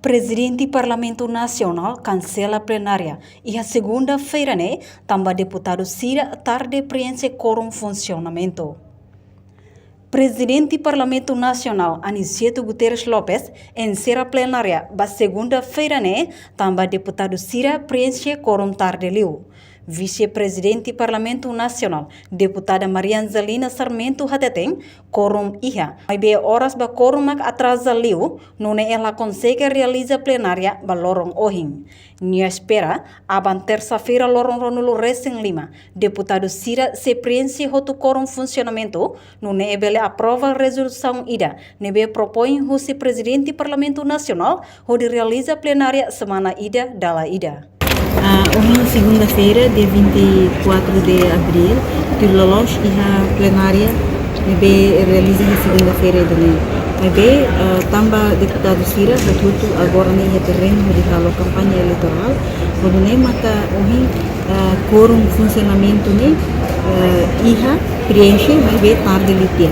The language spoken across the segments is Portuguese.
Presidente do Parlamento Nacional cancela a plenária e a segunda-feira, também deputado Cira tarde preenche quórum funcionamento. Presidente do Parlamento Nacional, Aniceto Guterres Lopes, encerra a plenária da segunda-feira, também deputado Cira preenche quórum tarde liu. Vice-presidente do Parlamento Nacional, deputada Maria Angelina Sarmento Hateteng, quórum iha. Mas bem horas ba quórum atrasa liu, não ela consegue realizar plenária ba lorong ohing. Nia espera, aban terça-feira lorong Ronulo Recém Lima, deputado Cira se preenche hotu quórum funcionamento, não ebele aprova resolução ida, nebe propõe o vice-presidente do Parlamento Nacional, onde realiza plenária semana ida dala ida. Hoje, segunda-feira, dia 24 de abril, Tirlolos e a plenária realiza a segunda-feira também. Também deputado Cira, betutu agora nem terreno de a campanha eleitoral, quando nem mata hoje quórum funcionamento nem iha preenche, mas bem tarde litia.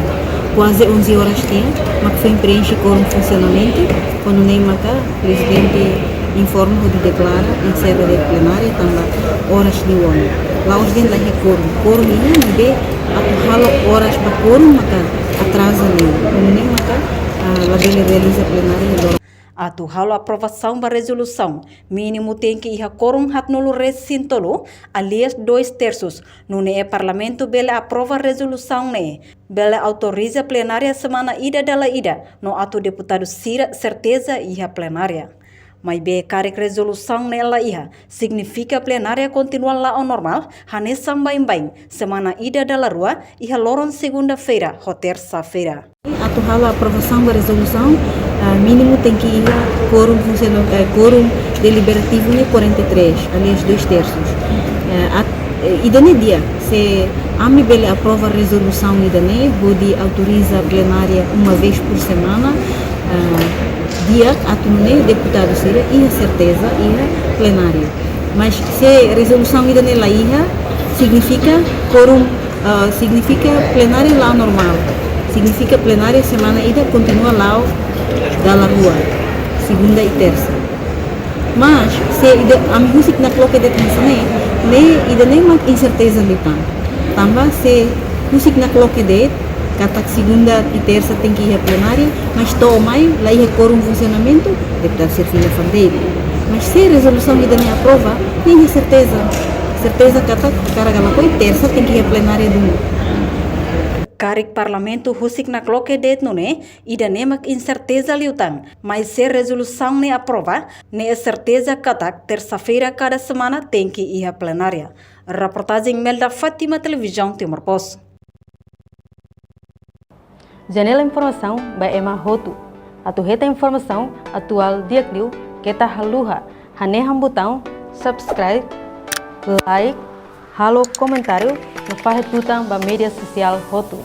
Quase 11 horas tinha, mas foi preenche quórum funcionamento, quando nem mata presidente informa de declara em sede de plenária também horas de ONU. Lá os dentro é quórum ini de halo horas para quórum maka atrasa nem maka lá dele realiza plenária. Atu halo aprovação da resolução mínimo tem que ir quórum hatnolo recintolo alias 2/3 no parlamento bele aprova resolução bele autoriza plenária semana ida dala ida no atu deputado Cira certeza ia plenária. Mas bem, karek resolução nela iha, significa plenária continua lá ao normal, hane sambaim-baim, semana ida da rua, iha loron segunda-feira, ou terça-feira. Atu hala aprovação da resolução, mínimo tem que ir quórum deliberativo de 43, aliás 2/3. Idane dia, se AMI bele aprova a resolução idane, pode autoriza a plenária uma vez por semana, dia atumne deputado Cira e a certeza e a plenária. Mas se a resolução ainda nela significa quórum, significa plenária lá normal. Significa plenária semana ida continua lá da rua, segunda e terça. Mas se a música na coloca de atenção ainda nem uma incerteza ali também se música na coloca de kata segunda e terça tem que ir à plenária, mas estou mais lá ir quórum funcionamento, deputado Serfina Fandeiro. Mas se a resolução ainda não aprova, nem certeza kata carga lá foi terça tem que ir à plenária do Karik parlamento husik na kloke det ida nemak incerteza liutang, mas se resolução ne aprova, ne certeza katak terça-feira cada semana tem que ir à plenária. Reportagem Melda Fátima, Televisão Timor Post. Janela informação by Emma Hotu. Atu reta informação atual dia kliu kita haluha. Hane botão subscribe, like, halo comentário no fahetutang ba media social Hotu.